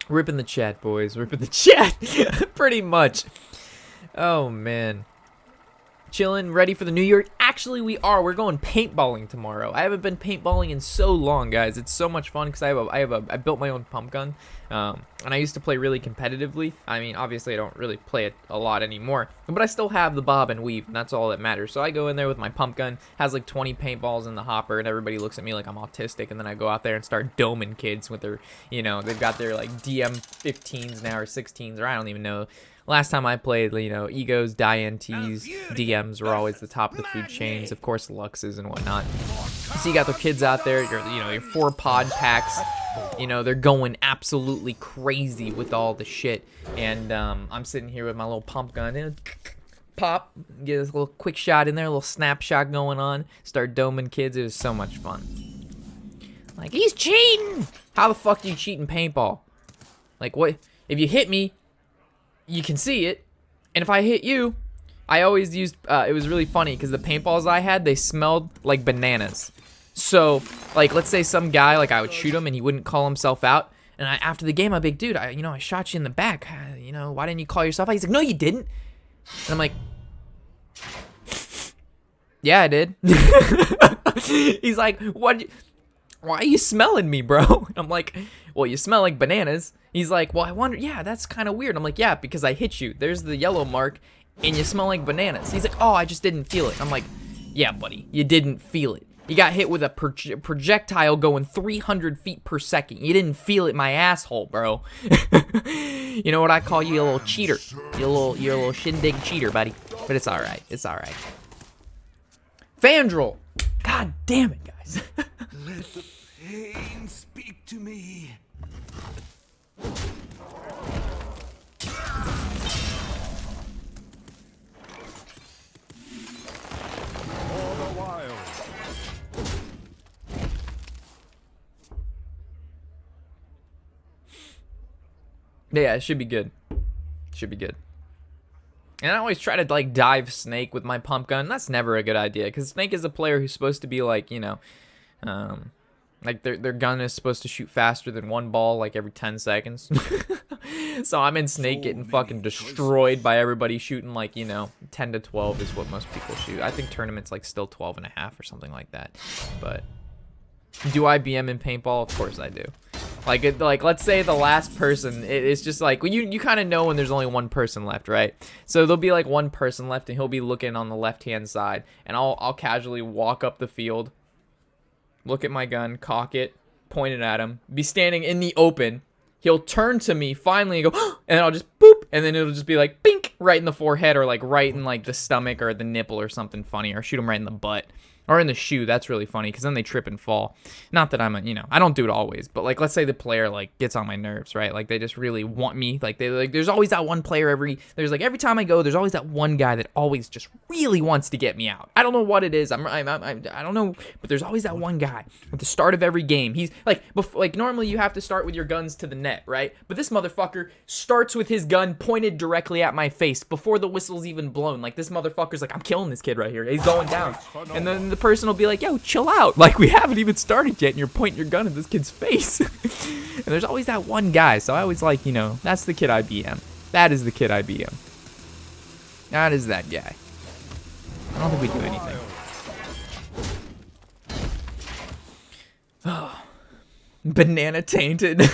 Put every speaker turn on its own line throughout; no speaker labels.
Ripping the chat, boys. Ripping the chat. Pretty much. Oh, man. Chilling, ready for the new year. Actually, we are. We're going paintballing tomorrow. I haven't been paintballing in so long, guys. It's so much fun because I built my own pump gun, and I used to play really competitively. I mean, obviously, I don't really play it a lot anymore, but I still have the bob and weave, and that's all that matters. So I go in there with my pump gun, has like 20 paintballs in the hopper, and everybody looks at me like I'm autistic, and then I go out there and start doming kids with their, they've got their like DM15s now or 16s, or I don't even know. Last time I played, Egos, Diantes, DMs were always the top of the food chains. Of course, Luxes and whatnot. So you got the kids out there, your 4 pod packs. They're going absolutely crazy with all the shit. And I'm sitting here with my little pump gun. And pop, get this little quick shot in there, a little snapshot going on. Start doming kids. It was so much fun. Like, he's cheating! How the fuck do you cheat in paintball? Like, what? If you hit me, you can see it, and if I hit you, I always used, it was really funny, because the paintballs I had, they smelled like bananas. So, like, let's say some guy, like, I would shoot him, and he wouldn't call himself out, and after the game, I'd be like, dude, I shot you in the back, why didn't you call yourself out? He's like, no, you didn't. And I'm like, yeah, I did. He's like, why are you smelling me, bro? I'm like, well, you smell like bananas. He's like, well, I wonder, yeah, that's kind of weird. I'm like, yeah, because I hit you. There's the yellow mark, and you smell like bananas. He's like, oh, I just didn't feel it. I'm like, yeah, buddy, you didn't feel it. You got hit with a projectile going 300 feet per second. You didn't feel it, my asshole, bro. You know what I call you? A little cheater. You're a little shindig cheater, buddy. But it's all right. It's all right. Fandral. God damn it, guys.
Let the pain speak to me. All the while.
Yeah, it should be good. Should be good. And I always try to like dive Snake with my pump gun. That's never a good idea because Snake is a player who's supposed to be like, like their gun is supposed to shoot faster than one ball like every 10 seconds. So I'm in Snake getting fucking destroyed by everybody shooting like, 10 to 12 is what most people shoot. I think tournaments like still 12 and a half or something like that. But do I BM in paintball? Of course I do. Like let's say the last person, it's just like, you kind of know when there's only one person left, right? So there'll be like one person left and he'll be looking on the left-hand side and I'll casually walk up the field, look at my gun, cock it, point it at him, be standing in the open. He'll turn to me finally and go, and I'll just boop, and then it'll just be like, bink, right in the forehead or like right in like the stomach or the nipple or something funny, or shoot him right in the butt. Or in the shoe. That's really funny because then they trip and fall. Not that I'm I don't do it always, but like let's say the player like gets on my nerves, right? Like they just really want me. Like there's always that one player every time I go, there's always that one guy that always just really wants to get me out. I don't know what it is. I don't know, but there's always that one guy at the start of every game. He's like normally you have to start with your guns to the net, right? But this motherfucker starts with his gun pointed directly at my face before the whistle's even blown. Like this motherfucker's like, I'm killing this kid right here. He's going down, and then the person will be like, yo, chill out. Like, we haven't even started yet, and you're pointing your gun at this kid's face. And there's always that one guy, so I always like, that's the kid I BM. That is the kid I BM. That is that guy. I don't think we do anything. Oh. Banana tainted.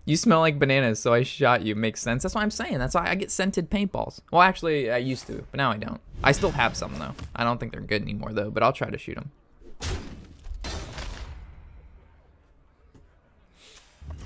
You smell like bananas, so I shot you. Makes sense. That's what I'm saying. That's why I get scented paintballs. Well, actually, I used to, but now I don't. I still have some, though. I don't think they're good anymore, though, but I'll try to shoot them.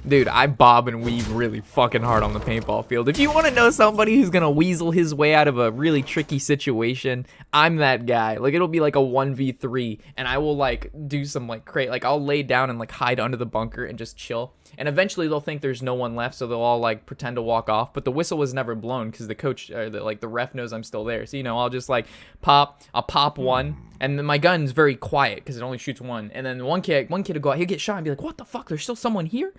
Dude, I bob and weave really fucking hard on the paintball field. If you want to know somebody who's going to weasel his way out of a really tricky situation, I'm that guy. Like, it'll be like a 1v3, and I will, like, do some, like, I'll lay down and, like, hide under the bunker and just chill. And eventually they'll think there's no one left, so they'll all, like, pretend to walk off. But the whistle was never blown because the coach, or the ref knows I'm still there. So, I'll just, like, I'll pop one, and then my gun's very quiet because it only shoots one. And then one kid will go out, he'll get shot and be like, what the fuck, there's still someone here?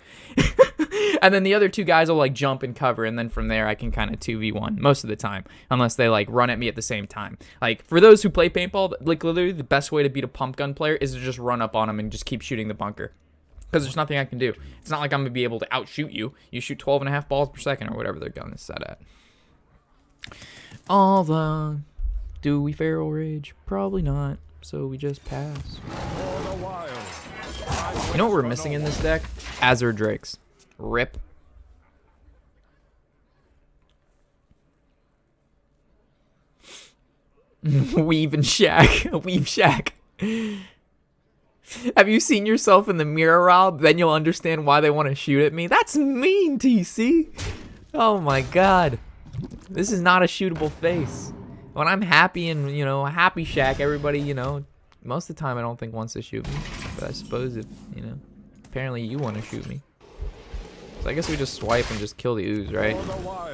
And then the other two guys will like jump and cover, and then from there I can kind of 2v1 most of the time, unless they like run at me at the same time. Like for those who play paintball, like literally the best way to beat a pump gun player is to just run up on them and just keep shooting the bunker. Because there's nothing I can do. It's not like I'm going to be able to outshoot you. You shoot 12.5 balls per second or whatever their gun is set at. Although, do we Feral Rage? Probably not. So we just pass. You know what we're missing in this deck? Azure Drakes. Rip. Weave and Shack. Weave Shack. Have you seen yourself in the mirror, Rob? Then you'll understand why they want to shoot at me. That's mean, TC. Oh my god. This is not a shootable face. When I'm happy and, you know, a happy Shack, everybody, you know, most of the time I don't think wants to shoot me. But I suppose if, you know, apparently you want to shoot me. So I guess we just swipe and just kill the ooze, right?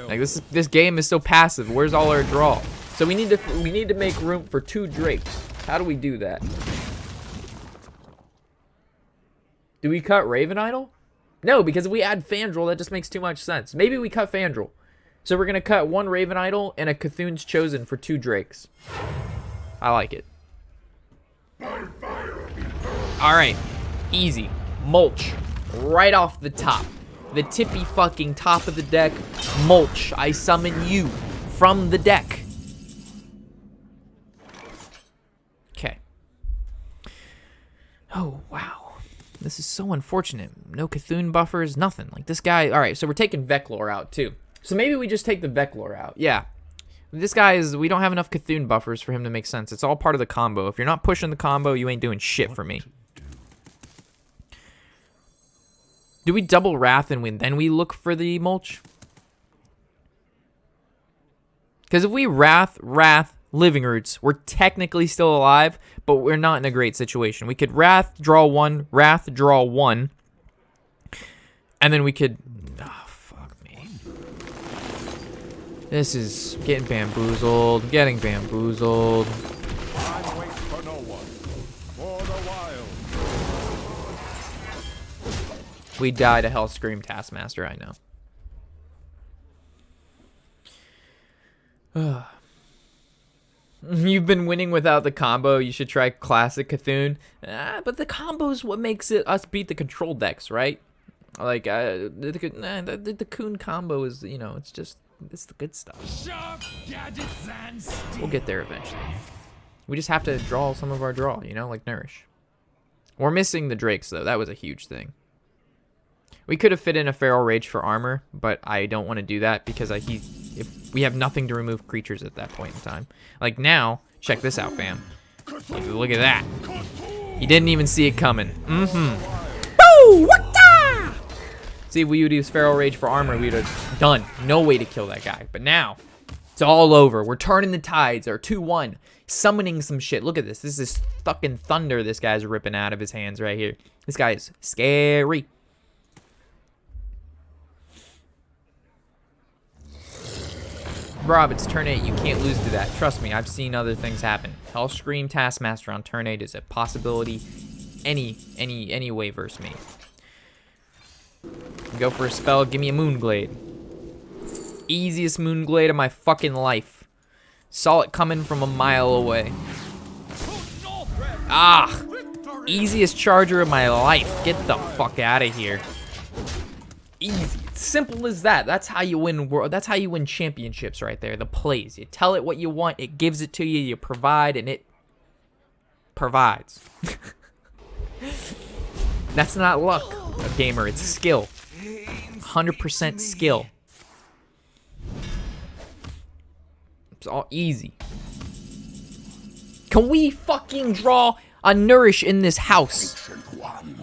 Like this game is so passive. Where's all our draw? So we need to make room for 2 Drakes. How do we do that? Do we cut Raven Idol? No, because if we add Fandral, that just makes too much sense. Maybe we cut Fandral. So we're gonna cut 1 Raven Idol and a Cthulhu's Chosen for 2 Drakes. I like it. Alright. Easy. Mulch. Right off the top. The tippy fucking top of the deck. Mulch. I summon you from the deck. Okay. Oh, wow. This is so unfortunate. No Cthulhu buffers, nothing. Like this guy. Alright, so we're taking Veclor out too. So maybe we just take the Veclor out. Yeah. This guy is, we don't have enough Cthulhu buffers for him to make sense. It's all part of the combo. If you're not pushing the combo, you ain't doing shit for me. Do we double Wrath and win? Then we look for the Mulch? Because if we Wrath, Living Roots, we're technically still alive, but we're not in a great situation. We could Wrath, draw 1, Wrath, draw 1. And then we could... Oh, fuck me. This is getting bamboozled. Getting bamboozled. We die to Hellscream Taskmaster, I know. You've been winning without the combo. You should try Classic Cthulhu. But the combo is what makes it us beat the control decks, right? Like, the Kun combo is, you know, it's the good stuff. We'll get there eventually. We just have to draw some of our draw, you know, like Nourish. We're missing the Drakes, though. That was a huge thing. We could have fit in a Feral Rage for armor, but I don't want to do that because if we have nothing to remove creatures at that point in time. Like now, check this out, fam. Look at that. He didn't even see it coming. Boo! What-da! See, if we would use Feral Rage for armor, we would have done. No way to kill that guy. But now, it's all over. We're turning the tides. Our 2-1. Summoning some shit. Look at this. This is fucking thunder this guy's ripping out of his hands right here. This guy is scary. Rob, it's turn 8. You can't lose to that. Trust me, I've seen other things happen. Hellscream Taskmaster on turn 8 is a possibility any way versus me. Go for a spell, give me a Moonglade. Easiest Moonglade of my fucking life. Saw it coming from a mile away. Ah! Easiest charger of my life. Get the fuck out of here. Easy. Simple as that. That's how you win that's how you win championships right there. The plays. You tell it what you want, it gives it to you, you provide, and it provides. That's not luck, a gamer, it's skill. 100% skill. It's all easy. Can we fucking draw a Nourish in this house?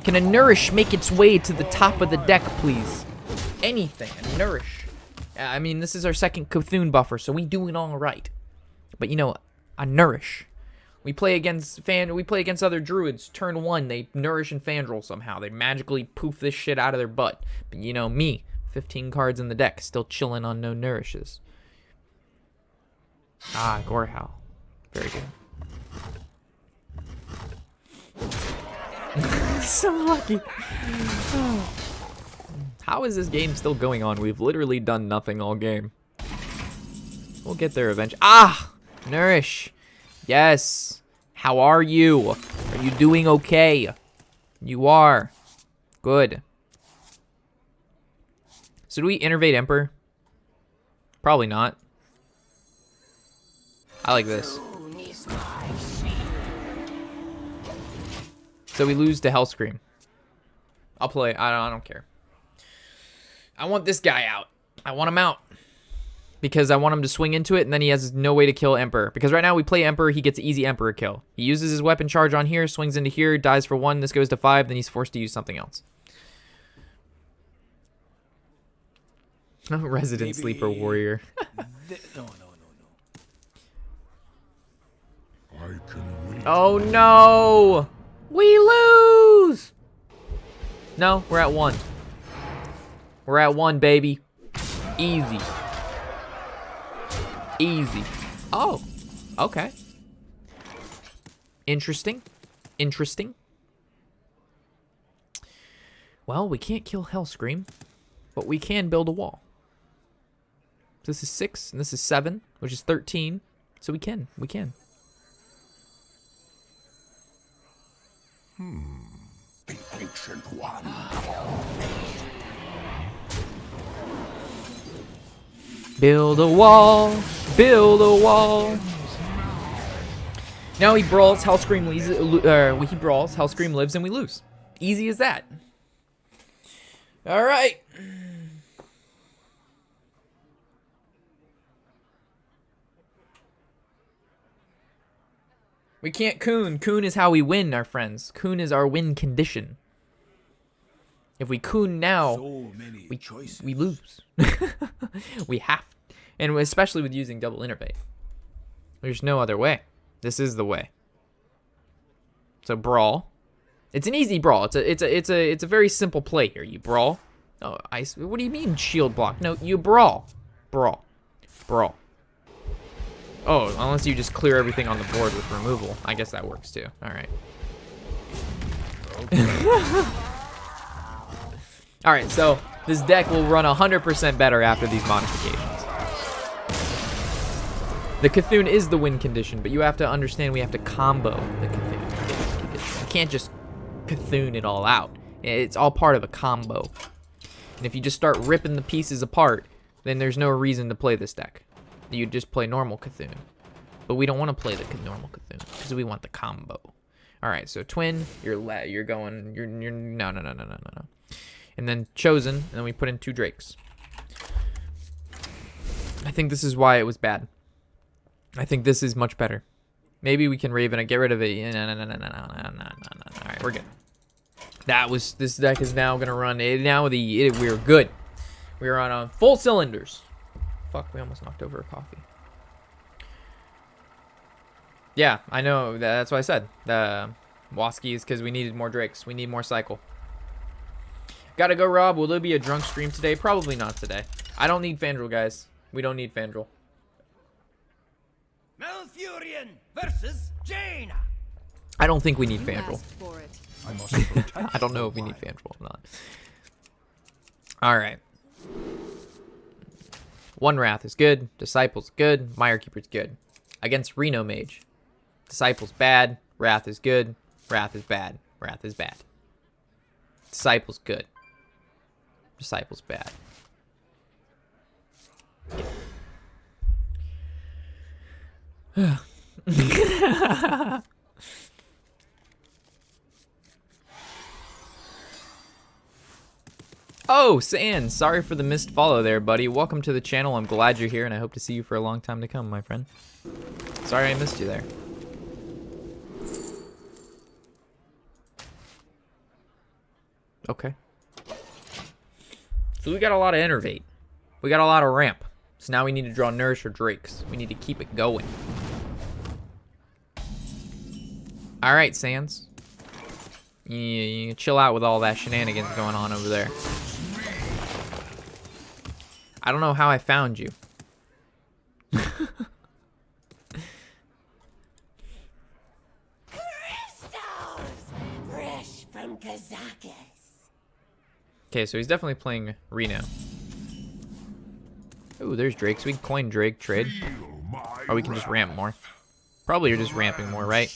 Can a Nourish make its way to the top of the deck, please? Anything, a Nourish. I mean, this is our second Cthulhu buffer, so we doing all right. But you know, a Nourish. We play against other Druids. Turn 1, they Nourish and Fandral somehow. They magically poof this shit out of their butt. But you know me, 15 cards in the deck, still chilling on no Nourishes. Ah, Gorehowl. Very good. So lucky. Oh. How is this game still going on? We've literally done nothing all game. We'll get there eventually. Ah! Nourish. Yes. How are you? Are you doing okay? You are. Good. So do we innervate Emperor? Probably not. I like this. So we lose to Hellscream. I'll play. I don't care. I want this guy out. I want him out. Because I want him to swing into it, and then he has no way to kill Emperor. Because right now we play Emperor, he gets an easy Emperor kill. He uses his weapon charge on here, swings into here, dies for 1, this goes to 5, then he's forced to use something else. Resident
Maybe
Sleeper Warrior.
No. I can wait.
Oh no! We lose! No, we're at 1. We're at 1, baby. Easy. Easy. Oh, okay. Interesting. Interesting. Well, we can't kill Hellscream, but we can build a wall. This is 6, and this is 7, which is 13. So we can.
The ancient one.
Build a wall. Build a wall. Now he brawls, Hellscream leaves, he brawls, Hellscream lives, and we lose. Easy as that. All right. We can't Kun. Kun is how we win, our friends. Kun is our win condition. If we Kun now,
So many choices.
we lose. We have. And especially with using double innervate. There's no other way. This is the way. So brawl. It's an easy brawl. It's a very simple play here. You brawl. Oh, ice. What do you mean shield block? No, you brawl. Brawl. Brawl. Oh, unless you just clear everything on the board with removal. I guess that works too. All right. All right, so this deck will run 100% better after these modifications. The Kun'Thun is the win condition, but you have to understand we have to combo the Kun'Thun condition. You can't just Kun'Thun it all out. It's all part of a combo. And if you just start ripping the pieces apart, then there's no reason to play this deck. You just play normal Kun'Thun. But we don't want to play the normal Kun'Thun because we want the combo. All right, so twin, you're no. And then chosen, and then we put in 2 drakes. I think this is why it was bad. I think this is much better. Maybe we can Raven and get rid of it. No. All right, we're good. This deck is now gonna run. We're good. We're on full cylinders. Fuck, we almost knocked over a coffee. Yeah, I know. That's what I said. The Waski is because we needed more drakes. We need more cycle. Gotta go, Rob. Will there be a drunk stream today? Probably not today. I don't need Fandral, guys. We don't need Fandral.
Malfurion versus Jaina.
I don't think we need Fandral.
For it.
I must protect
I don't know if we need Fandral or not. All right. 1 Wrath is good. Disciple's good. Mire Keeper's good. Against Reno Mage. Disciple's bad. Wrath is good. Wrath is bad. Wrath is bad. Disciple's good. Disciple's bad. Oh, Sans, sorry for the missed follow there, buddy. Welcome to the channel. I'm glad you're here, and I hope to see you for a long time to come, my friend. Sorry I missed you there. Okay. So we got a lot of Innervate. We got a lot of Ramp. So now we need to draw Nourish or Drakes. We need to keep it going. Alright, Sans. You chill out with all that shenanigans going on over there. I don't know how I found you.
Fresh from Kazakis.
Okay, so he's definitely playing Reno. Ooh, there's Drake. So we can coin Drake, trade. Or we can just ramp more. Probably you're just ramping more, right?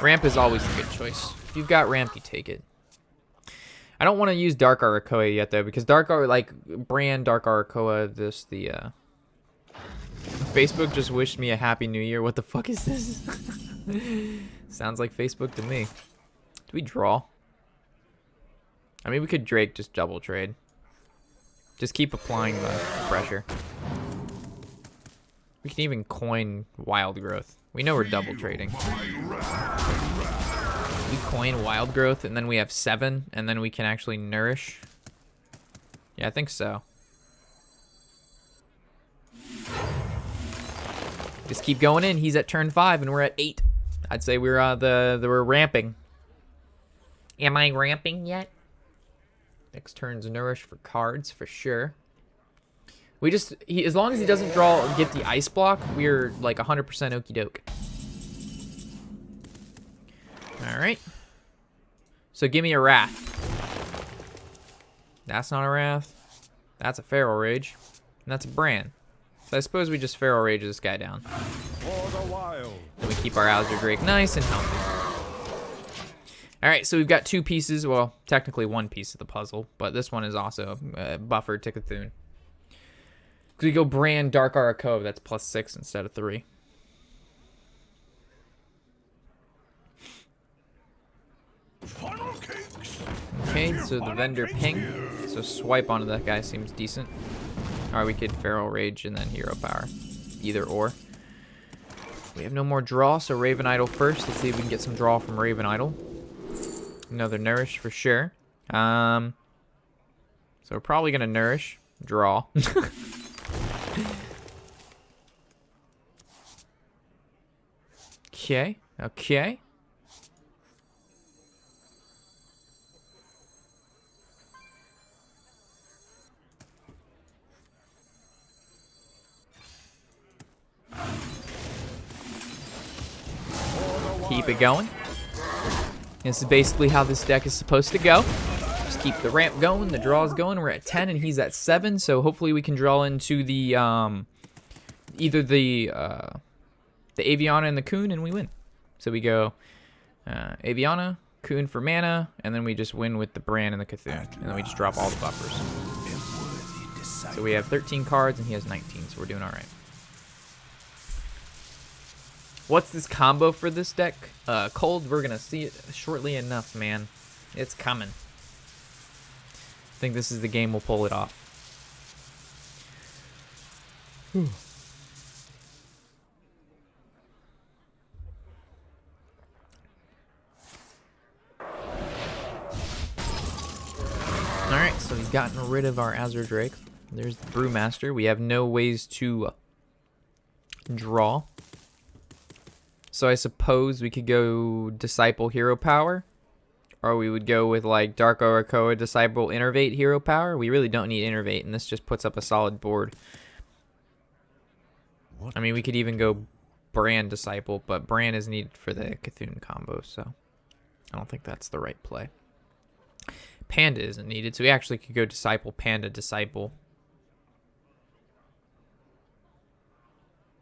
Ramp is always a good choice. If you've got ramp, you take it. I don't want to use Dark Arakoa yet though, because Dark Arakoa, Facebook just wished me a happy new year. What the fuck is this? Sounds like Facebook to me. Do we draw? I mean, we could Drake just double trade. Just keep applying the pressure. We can even coin Wild Growth. We know we're double trading. We coin Wild Growth, and then we have 7, and then we can actually Nourish. Yeah, I think so. Just keep going in. He's at turn 5, and we're at 8. I'd say we're ramping. Am I ramping yet? Next turn's Nourish for cards, for sure. We just, as long as he doesn't get the ice block, we're like 100% okie doke. Alright. So give me a Wrath. That's not a Wrath. That's a Feral Rage. And that's a Brand. So I suppose we just Feral Rage this guy down. Then we keep our Azure Drake nice and healthy. Alright, so we've got 2 pieces. Well, technically 1 piece of the puzzle. But this one is also buffered to Kun'Thun. We go Brand Dark Arakoa. That's +6 instead of 3. Okay, so the vendor ping. So swipe onto that guy seems decent. Or we could Feral Rage and then Hero Power. Either or. We have no more draw, so Raven Idol first. Let's see if we can get some draw from Raven Idol. Another Nourish for sure. So we're probably going to Nourish. Draw. Okay, okay. Keep it going. This is basically how this deck is supposed to go. Just keep the ramp going, the draws going. We're at 10 and he's at 7, so hopefully we can draw into the either the Aviana and the Kun and we win. So we go Aviana, Kun for mana, and then we just win with the Brand and the Kun'Thun. And then we just drop all the buffers. So we have 13 cards and he has 19, so we're doing alright. What's this combo for this deck? Cold, we're gonna see it shortly enough, man. It's coming. I think this is the game we'll pull it off. Whew. Alright, so he's gotten rid of our Azure Drake. There's the Brewmaster. We have no ways to draw. So I suppose we could go Disciple Hero Power. Or we would go with like Dark Arakoa Disciple Innervate Hero Power. We really don't need Innervate, and this just puts up a solid board. I mean, we could even go Brand Disciple, but Brand is needed for the Kun'Thun combo, so I don't think that's the right play. Panda isn't needed, so we actually could go Disciple, Panda, Disciple.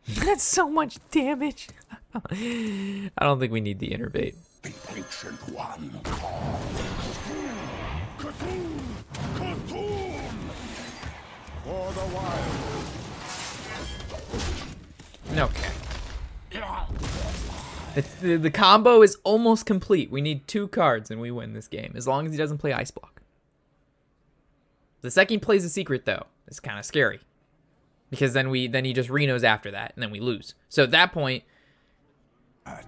That's so much damage. I don't think we need the Innervate.
The ancient one Kun'Thun! For the wild.
Okay. The combo is almost complete. We need 2 cards and we win this game, as long as he doesn't play Ice Block. The second he plays a secret, though, it's kind of scary. Because then he just Renos after that, and then we lose. So at that point, I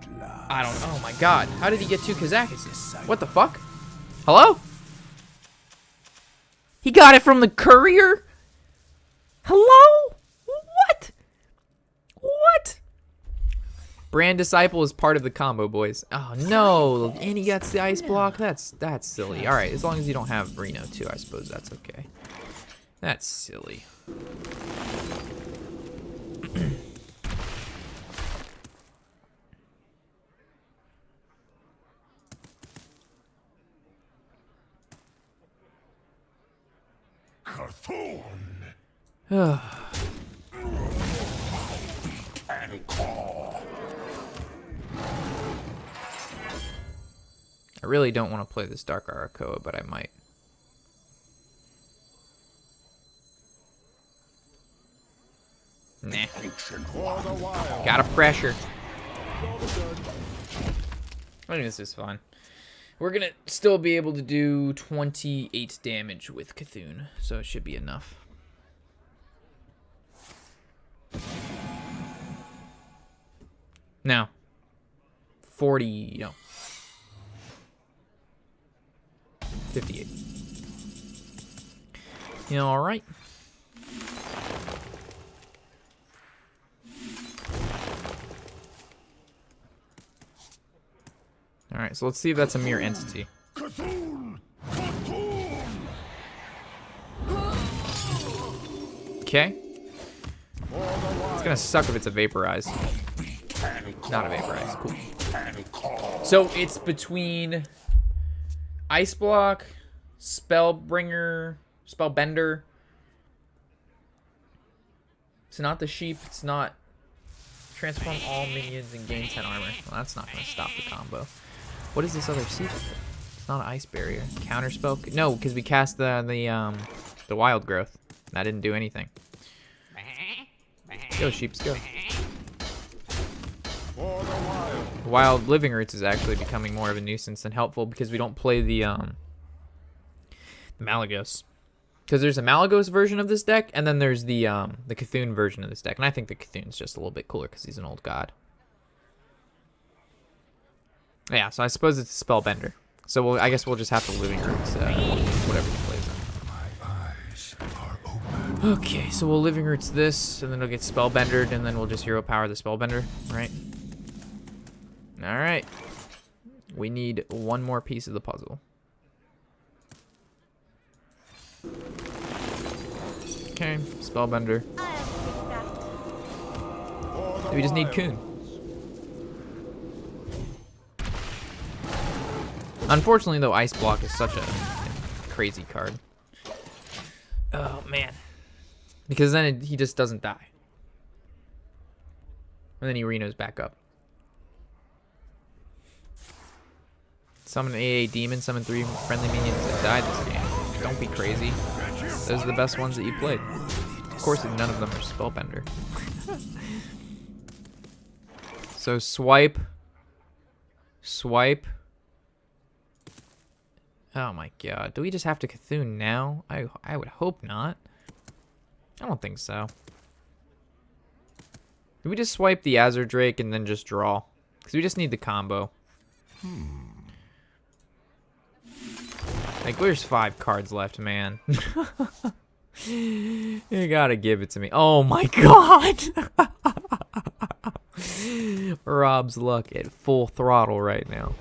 don't know. Oh my god. How did he get 2 Kazakuses? What the fuck? Hello? He got it from the courier? Hello? What? What? Brand Disciple is part of the combo, boys. Oh no. And he gets the Ice Block? That's silly. Alright, as long as you don't have Reno too, I suppose that's okay. That's silly.
Kun'Thun!
I really don't want to play this Dark Arakoa, but I might. Nah. Gotta pressure. I think this is fine. We're gonna still be able to do 28 damage with Kun'Thun, so it should be enough. Now, 40, no. 58. You know, alright. Alright, so let's see if that's a mirror entity.
Kun'Thun! Kun'Thun!
Okay. It's gonna suck if it's a vaporize. Not a vaporize. Cool. So it's between Ice Block, Spellbringer, Spellbender. It's not the sheep. It's not transform all minions and gain 10 armor. Well, that's not gonna stop the combo. What is this other secret? It's not an ice barrier. Counterspell? No, because we cast the wild growth. That didn't do anything. Go sheeps, go. Wild Living Roots is actually becoming more of a nuisance than helpful because we don't play the Malagos. Because there's a Malagos version of this deck, and then there's the Kun'Thun version of this deck. And I think the Cthulhu's just a little bit cooler because he's an old god. Yeah, so I suppose it's a Spellbender. So I guess we'll just have to Living Roots whatever he plays on. Okay, so we'll Living Roots this, and then it'll get Spellbendered, and then we'll just Hero Power the Spellbender, right? Alright. We need one more piece of the puzzle. Okay, Spellbender. We just need Kun. Unfortunately, though, Ice Block is such a crazy card. Oh, man. Because then he just doesn't die. And then he Reno's back up. Summon an AA Demon, summon 3 friendly minions that died this game. Don't be crazy. Those are the best ones that you played. Of course, none of them are Spellbender. So swipe. Swipe. Oh my god. Do we just have to Kun'Thun now? I would hope not. I don't think so. Do we just swipe the Azure Drake and then just draw? Because we just need the combo. Like, there's 5 cards left, man. You gotta give it to me. Oh my god! Rob's luck at full throttle right now.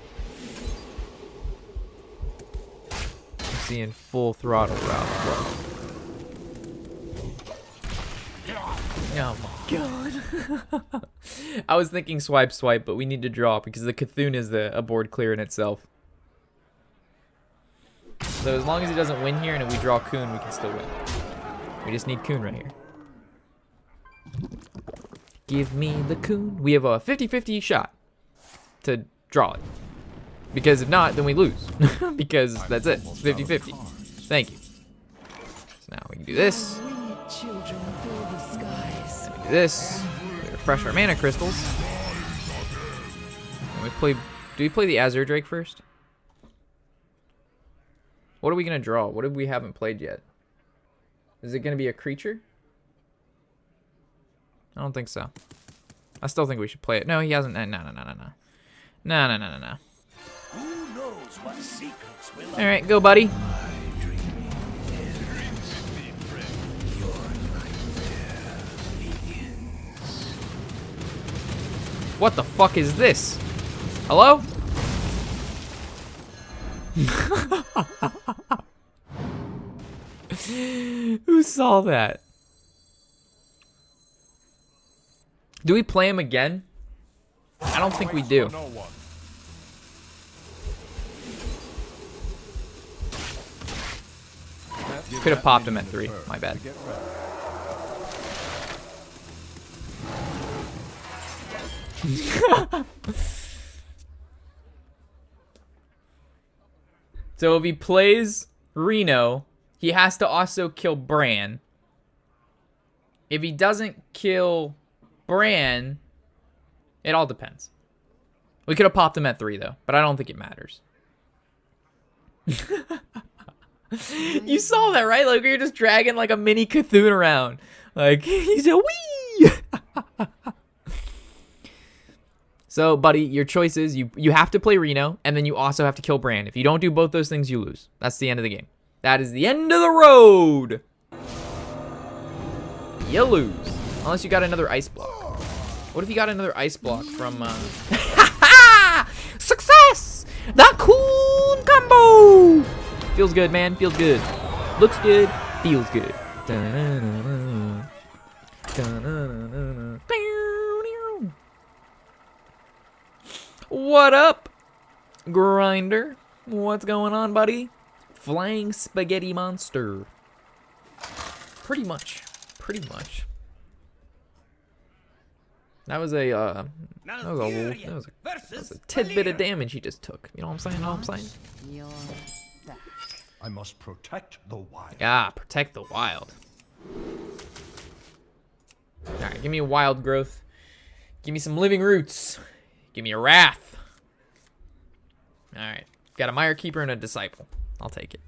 I'm seeing full throttle Rob's luck. Oh my god. I was thinking swipe, but we need to draw because the Kun'Thun is a board clear in itself. So as long as he doesn't win here and if we draw Kun, we can still win. We just need Kun right here. Give me the Kun. We have a 50-50 shot to draw it. Because if not, then we lose. Because that's it. 50-50. Thank you. So now we can do this. And we do this. We refresh our mana crystals. And we play. Do we play the Azure Drake first? What are we gonna draw? What if we haven't played yet? Is it gonna be a creature? I don't think so. I still think we should play it. No, he hasn't. No. No. All right, go, buddy. What the fuck is this? Hello? Who saw that? Do we play him again? I don't think we do. Could have popped him at 3. My bad. So if he plays Reno, he has to also kill Bran. If he doesn't kill Bran, it all depends. We could have popped him at 3 though, but I don't think it matters. You saw that, right? Like, you're just dragging like a mini Kun'Thun around. Like, he's a wee. So, buddy, your choice is you have to play Reno, and then you also have to kill Bran. If you don't do both those things, you lose. That's the end of the game. That is the end of the road. You lose. Unless you got another ice block. What if you got another ice block from... Success! The Kun'Thun combo! Feels good, man. Feels good. Looks good. Feels good. What up, Grinder? What's going on, buddy? Flying spaghetti monster. Pretty much. Pretty much. That was a tidbit of damage he just took. You know what I'm saying? You know what I'm saying?
I must protect the wild.
Yeah, protect the wild. Alright, give me a wild growth. Give me some living roots. Give me a wrath. Alright. Got a Mire Keeper and a Disciple. I'll take it.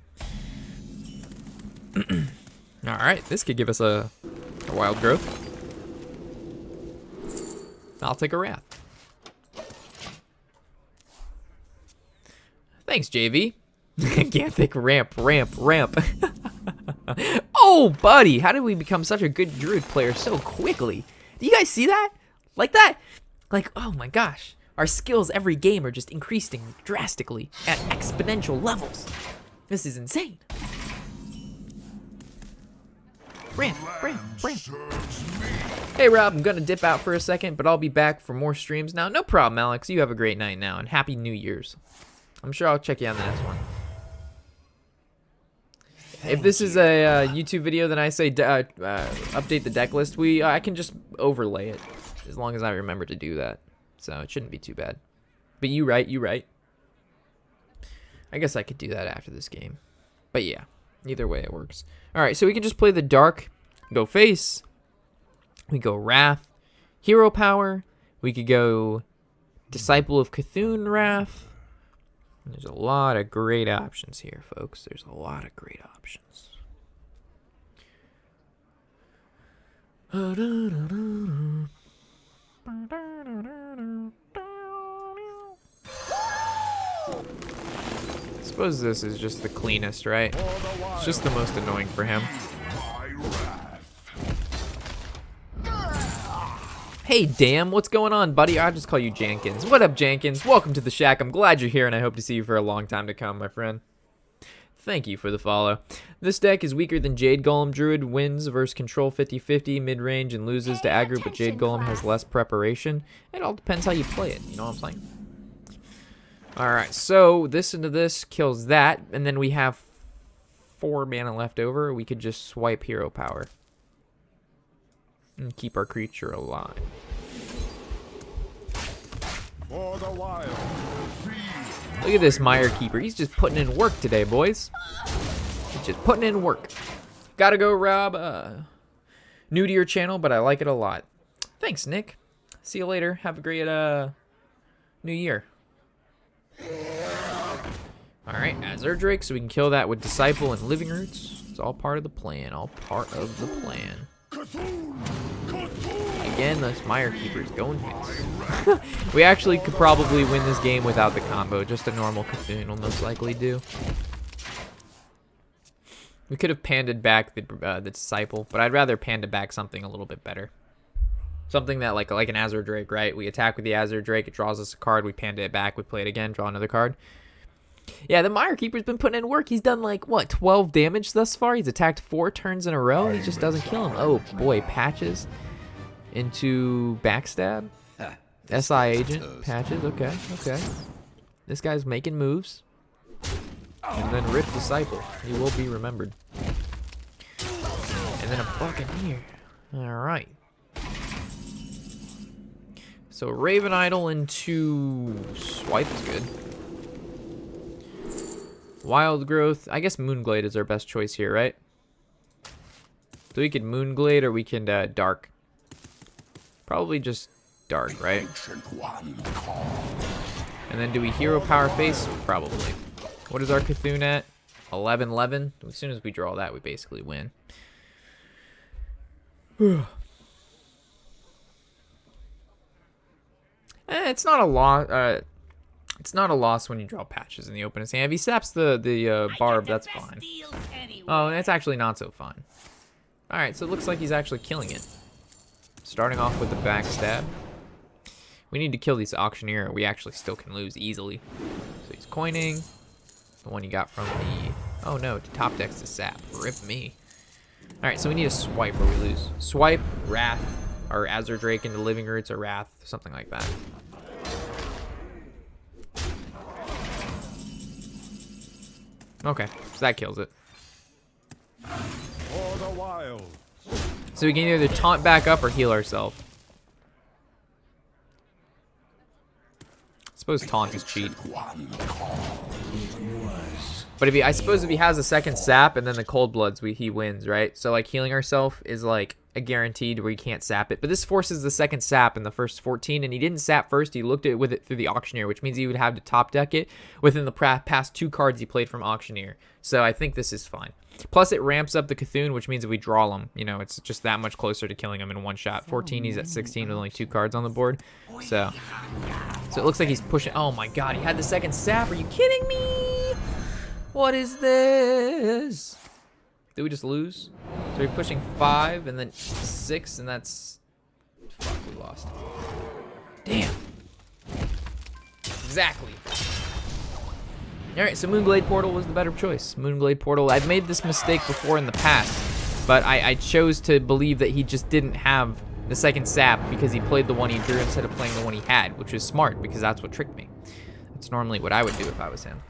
Alright, this could give us a wild growth. I'll take a wrath. Thanks, JV. Ganthic ramp. Oh, buddy, how did we become such a good Druid player so quickly? Do you guys see that? Like that? Like, oh my gosh. Our skills every game are just increasing drastically at exponential levels. This is insane. Ramp. Hey, Rob, I'm gonna dip out for a second, but I'll be back for more streams now. No problem, Alex. You have a great night now, and Happy New Year's. I'm sure I'll check you on the next one. If this is a YouTube video, then I say update the deck list. I can just overlay it, as long as I remember to do that. So it shouldn't be too bad. But you right. I guess I could do that after this game. But yeah, either way it works. All right, so we can just play the Dark, go face. We go Wrath, Hero Power. We could go Disciple of Kun'Thun Wrath. There's a lot of great options here, folks. There's a lot of great options. I suppose this is just the cleanest, right? It's just the most annoying for him. Hey, damn, what's going on, buddy? I'll just call you Jenkins. What up, Jenkins? Welcome to the shack. I'm glad you're here, and I hope to see you for a long time to come, my friend. Thank you for the follow. This deck is weaker than Jade Golem. Druid wins versus control 50-50 mid-range and loses to aggro, but Jade Golem has less preparation. It all depends how you play it, you know what I'm saying? Alright, so this into this kills that, and then we have 4 mana left over. We could just swipe Hero Power and keep our creature alive.
For the wild.
Look at this Mire Keeper. He's just putting in work today, boys. He's just putting in work. Gotta go, Rob. New to your channel, but I like it a lot. Thanks, Nick. See you later. Have a great New Year. Alright, Azure Drake, so we can kill that with Disciple and Living Roots. It's all part of the plan. All part of the plan. Again, this Mire Keeper's going face. We actually could probably win this game without the combo. Just a normal Kun'Thun will most likely do. We could have panded back the Disciple, but I'd rather panda back something a little bit better. Something that like an Azure Drake, right? We attack with the Azure Drake, it draws us a card, we panda it back, we play it again, draw another card. Yeah, the Mire Keeper's been putting in work. He's done like, what, 12 damage thus far? He's attacked 4 turns in a row. He just doesn't kill him. Oh, boy, Patches into Backstab. SI Agent, Patches, okay. This guy's making moves. And then Rip Disciple. He will be remembered. And then a Buccaneer. Alright. So Raven Idol into Swipe is good. Wild Growth. I guess Moonglade is our best choice here, right? So we can Moonglade or we can Dark. Probably just Dark, right? And then do we Hero Power Face? Probably. What is our Kun'Thun at? 11-11. As soon as we draw that, we basically win. It's not a loss. It's not a loss when you draw patches in the opponent's hand. If he saps the barb, that's fine. Oh, that's actually not so fun. All right, so it looks like he's actually killing it. Starting off with the backstab. We need to kill these Auctioneer, or we actually still can lose easily. So he's coining. The one you got from the... Oh no, top deck's the sap. Rip me. All right, so we need a swipe or we lose. Swipe, Wrath, or Azure Drake into Living Roots, or Wrath, something like that. Okay, so that kills it.
For the wild.
So we can either taunt back up or heal ourselves. I suppose taunt is cheat. But I suppose if he has a second sap and then the cold bloods, he wins, right? So like healing ourselves is like a guaranteed where you can't sap it. But this forces the second sap in the first 14, and he didn't sap first. He looked at it with it through the Auctioneer, which means he would have to top deck it within the past 2 cards he played from Auctioneer. So I think this is fine. Plus it ramps up the Kun'Thun, which means if we draw him, you know, it's just that much closer to killing him in one shot. 14, he's at 16 with only 2 cards on the board. So it looks like he's pushing. Oh my god, he had the second sap. Are you kidding me? What is this? Did we just lose? So we're pushing 5 and then 6, and that's... Fuck, we lost. Damn. Exactly. Alright, so Moonglade Portal was the better choice. Moonglade Portal. I've made this mistake before in the past, but I chose to believe that he just didn't have the second sap because he played the one he drew instead of playing the one he had, which was smart because that's what tricked me. That's normally what I would do if I was him.